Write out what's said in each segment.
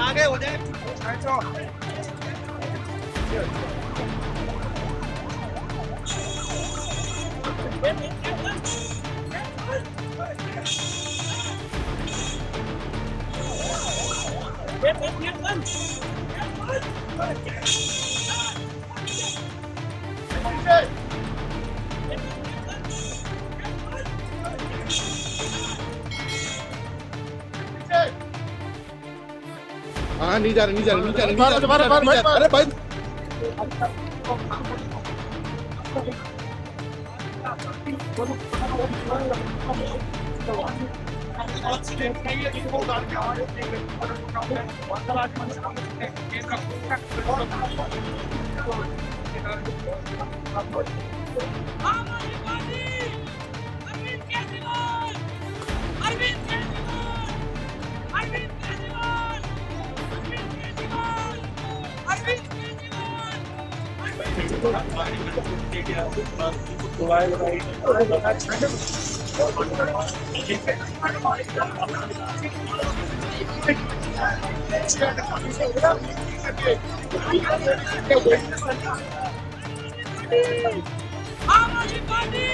आगे हो जाए। हाँ नहीं जा रहे नहीं जा रहे नहीं जा रहे नहीं जा रहे अरे भाई आम आदमी पार्टी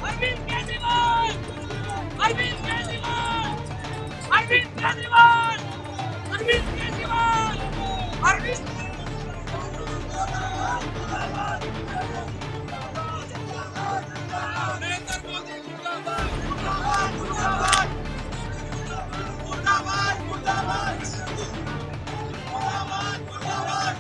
अरविंद केजरीवाल अरविंद केजरीवाल अरविंद केजरीवाल अरविंद केजरीवाल अरविंद नरेंद्र मोदी मुर्दाबाद मुर्दाबाद मुर्दाबाद मुर्दाबाद मुर्दाबाद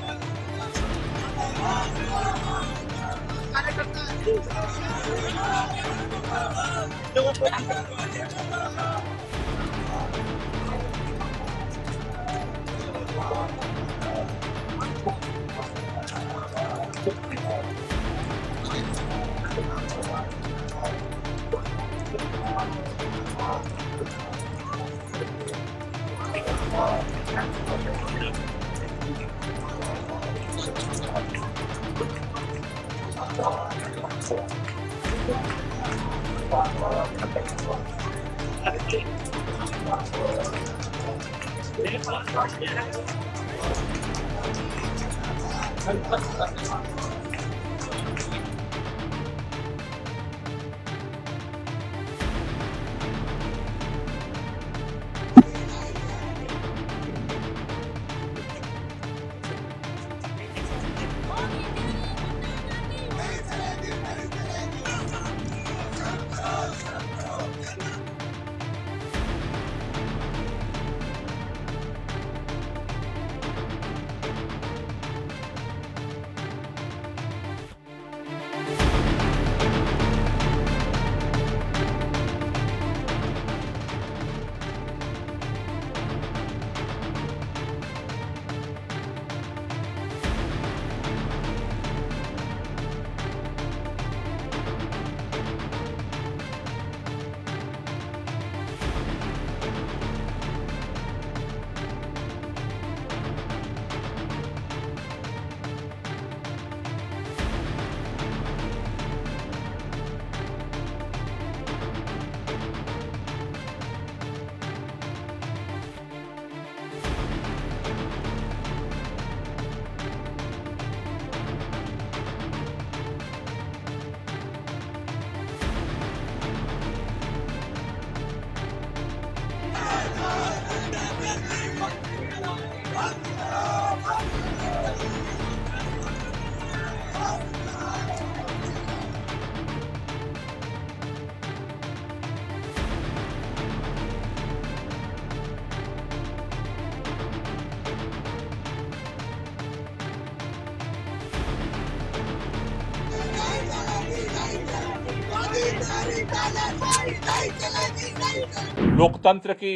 लोकतंत्र की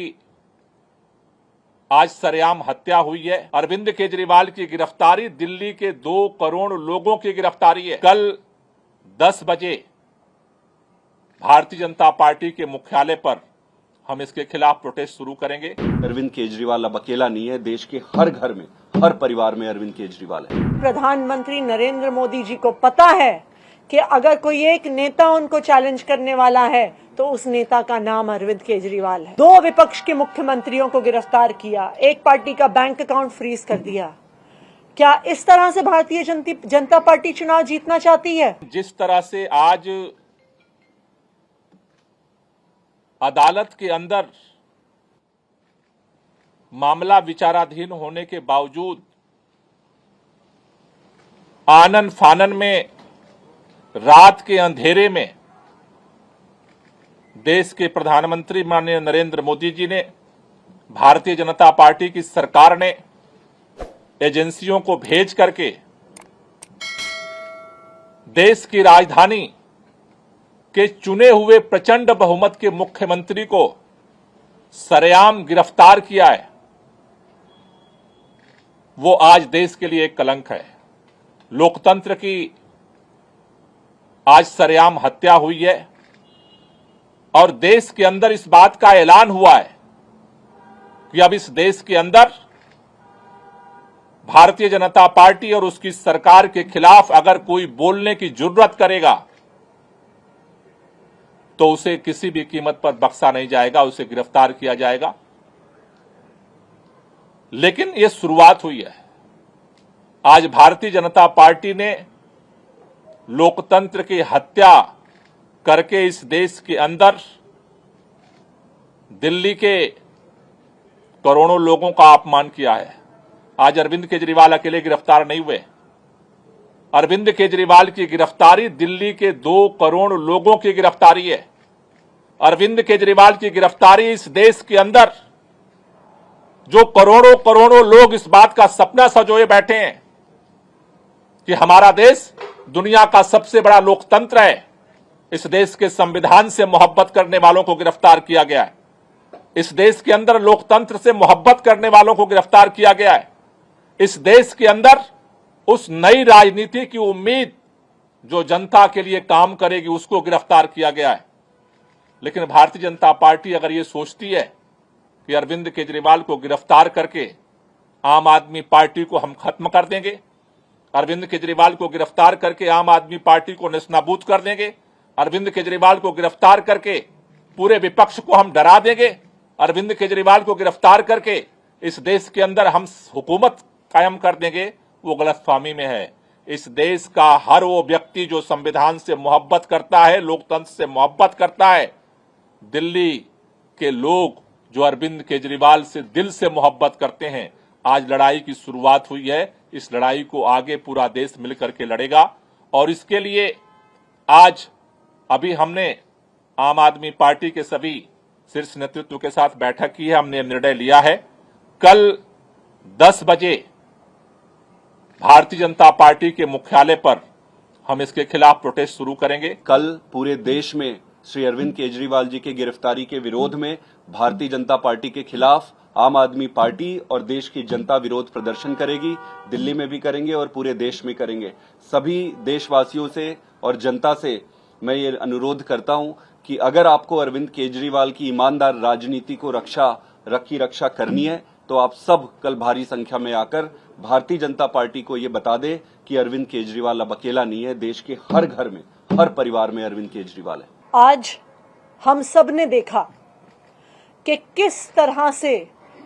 आज सरेआम हत्या हुई है। अरविंद केजरीवाल की गिरफ्तारी दिल्ली के 2 करोड़ लोगों की गिरफ्तारी है। कल 10 बजे भारतीय जनता पार्टी के मुख्यालय पर हम इसके खिलाफ प्रोटेस्ट शुरू करेंगे। अरविंद केजरीवाल अब अकेला नहीं है, देश के हर घर में, हर परिवार में अरविंद केजरीवाल है। प्रधानमंत्री नरेंद्र मोदी जी को पता है कि अगर कोई एक नेता उनको चैलेंज करने वाला है तो उस नेता का नाम अरविंद केजरीवाल है। 2 विपक्ष के मुख्यमंत्रियों को गिरफ्तार किया, एक पार्टी का बैंक अकाउंट फ्रीज कर दिया। क्या इस तरह से भारतीय जनता पार्टी चुनाव जीतना चाहती है? जिस तरह से आज अदालत के अंदर मामला विचाराधीन होने के बावजूद आनन फानन में रात के अंधेरे में देश के प्रधानमंत्री माननीय नरेंद्र मोदी जी ने, भारतीय जनता पार्टी की सरकार ने एजेंसियों को भेज करके देश की राजधानी के चुने हुए प्रचंड बहुमत के मुख्यमंत्री को सरेआम गिरफ्तार किया है, वो आज देश के लिए एक कलंक है। लोकतंत्र की आज सरेआम हत्या हुई है और देश के अंदर इस बात का ऐलान हुआ है कि अब इस देश के अंदर भारतीय जनता पार्टी और उसकी सरकार के खिलाफ अगर कोई बोलने की जुर्रत करेगा तो उसे किसी भी कीमत पर बख्शा नहीं जाएगा, उसे गिरफ्तार किया जाएगा। लेकिन यह शुरुआत हुई है। आज भारतीय जनता पार्टी ने लोकतंत्र की हत्या करके इस देश के अंदर दिल्ली के करोड़ों लोगों का अपमान किया है। आज अरविंद केजरीवाल अकेले गिरफ्तार नहीं हुए। अरविंद केजरीवाल की गिरफ्तारी दिल्ली के 2 करोड़ लोगों की गिरफ्तारी है। अरविंद केजरीवाल की गिरफ्तारी इस देश के अंदर जो करोड़ों करोड़ों लोग इस बात का सपना सजोए बैठे हैं कि हमारा देश दुनिया का सबसे बड़ा लोकतंत्र है, इस देश के संविधान से मोहब्बत करने वालों को गिरफ्तार किया गया है। इस देश के अंदर लोकतंत्र से मोहब्बत करने वालों को गिरफ्तार किया गया है। इस देश के अंदर उस नई राजनीति की उम्मीद जो जनता के लिए काम करेगी उसको गिरफ्तार किया गया है। लेकिन भारतीय जनता पार्टी अगर ये सोचती है कि अरविंद केजरीवाल को गिरफ्तार करके आम आदमी पार्टी को हम खत्म कर देंगे, अरविंद केजरीवाल को गिरफ्तार करके आम आदमी पार्टी को नेस्तनाबूद कर देंगे, अरविंद केजरीवाल को गिरफ्तार करके पूरे विपक्ष को हम डरा देंगे, अरविंद केजरीवाल को गिरफ्तार करके इस देश के अंदर हम हुकूमत कायम कर देंगे, वो गलतफहमी में है। इस देश का हर वो व्यक्ति जो संविधान से मोहब्बत करता है, लोकतंत्र से मोहब्बत करता है, दिल्ली के लोग जो अरविंद केजरीवाल से दिल से मोहब्बत करते हैं, आज लड़ाई की शुरुआत हुई है। इस लड़ाई को आगे पूरा देश मिलकर के लड़ेगा और इसके लिए आज अभी हमने आम आदमी पार्टी के सभी शीर्ष नेतृत्व के साथ बैठक की है। हमने निर्णय लिया है कल 10 बजे भारतीय जनता पार्टी के मुख्यालय पर हम इसके खिलाफ प्रोटेस्ट शुरू करेंगे। कल पूरे देश में श्री अरविंद केजरीवाल जी की गिरफ्तारी के विरोध में भारतीय जनता पार्टी के खिलाफ आम आदमी पार्टी और देश की जनता विरोध प्रदर्शन करेगी। दिल्ली में भी करेंगे और पूरे देश में करेंगे। सभी देशवासियों से और जनता से मैं ये अनुरोध करता हूं कि अगर आपको अरविंद केजरीवाल की ईमानदार राजनीति को रक्षा करनी है तो आप सब कल भारी संख्या में आकर भारतीय जनता पार्टी को ये बता दें कि अरविंद केजरीवाल अब अकेला नहीं है। देश के हर घर में, हर परिवार में अरविंद केजरीवाल है। आज हम सब ने देखा कि किस तरह से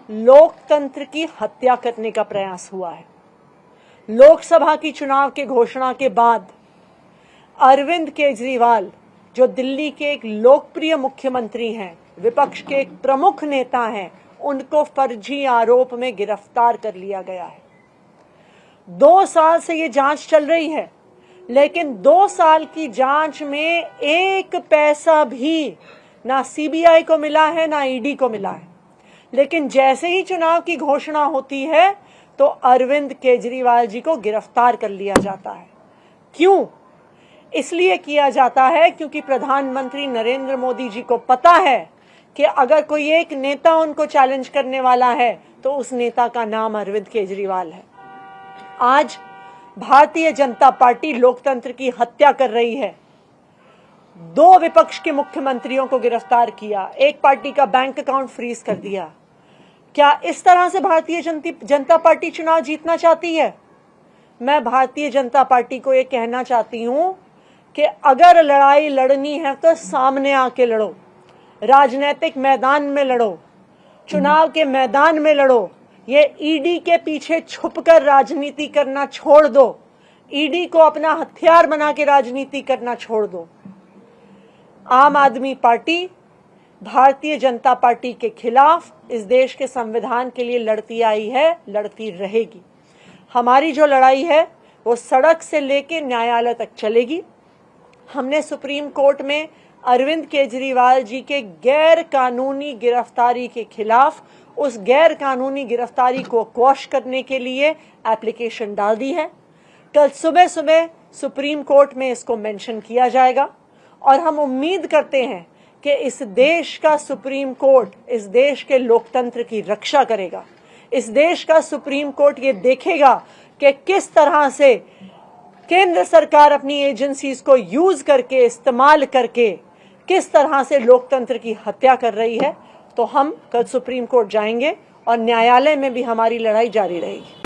लोकतंत्र की हत्या करने का प्रयास हुआ है। लोकसभा की चुनाव के घोषणा के बाद अरविंद केजरीवाल जो दिल्ली के एक लोकप्रिय मुख्यमंत्री हैं, विपक्ष के एक प्रमुख नेता हैं, उनको फर्जी आरोप में गिरफ्तार कर लिया गया है। 2 साल से ये जांच चल रही है, लेकिन 2 साल की जांच में 1 पैसा भी ना सीबीआई को मिला है ना ईडी को मिला है। लेकिन जैसे ही चुनाव की घोषणा होती है तो अरविंद केजरीवाल जी को गिरफ्तार कर लिया जाता है। क्यों? इसलिए किया जाता है क्योंकि प्रधानमंत्री नरेंद्र मोदी जी को पता है कि अगर कोई एक नेता उनको चैलेंज करने वाला है तो उस नेता का नाम अरविंद केजरीवाल है। आज भारतीय जनता पार्टी लोकतंत्र की हत्या कर रही है। 2 विपक्ष के मुख्यमंत्रियों को गिरफ्तार किया, एक पार्टी का बैंक अकाउंट फ्रीज कर दिया। क्या इस तरह से भारतीय जनता पार्टी चुनाव जीतना चाहती है? मैं भारतीय जनता पार्टी को यह कहना चाहती हूं कि अगर लड़ाई लड़नी है तो सामने आके लड़ो, राजनीतिक मैदान में लड़ो, चुनाव के मैदान में लड़ो। ये ईडी के पीछे छुपकर राजनीति करना छोड़ दो, ईडी को अपना हथियार बना के राजनीति करना छोड़ दो। आम आदमी पार्टी भारतीय जनता पार्टी के खिलाफ इस देश के संविधान के लिए लड़ती आई है, लड़ती रहेगी। हमारी जो लड़ाई है वो सड़क से लेकर न्यायालय तक चलेगी। हमने सुप्रीम कोर्ट में अरविंद केजरीवाल जी के गैर कानूनी गिरफ्तारी के खिलाफ उस गैर कानूनी गिरफ्तारी को क्वॉश करने के लिए एप्लीकेशन डाल दी है। कल सुबह सुबह सुप्रीम कोर्ट में इसको मेंशन किया जाएगा और हम उम्मीद करते हैं कि इस देश का सुप्रीम कोर्ट इस देश के लोकतंत्र की रक्षा करेगा। इस देश का सुप्रीम कोर्ट ये देखेगा कि किस तरह से केंद्र सरकार अपनी एजेंसीज को यूज करके, इस्तेमाल करके किस तरह से लोकतंत्र की हत्या कर रही है। तो हम कल सुप्रीम कोर्ट जाएंगे और न्यायालय में भी हमारी लड़ाई जारी रहेगी।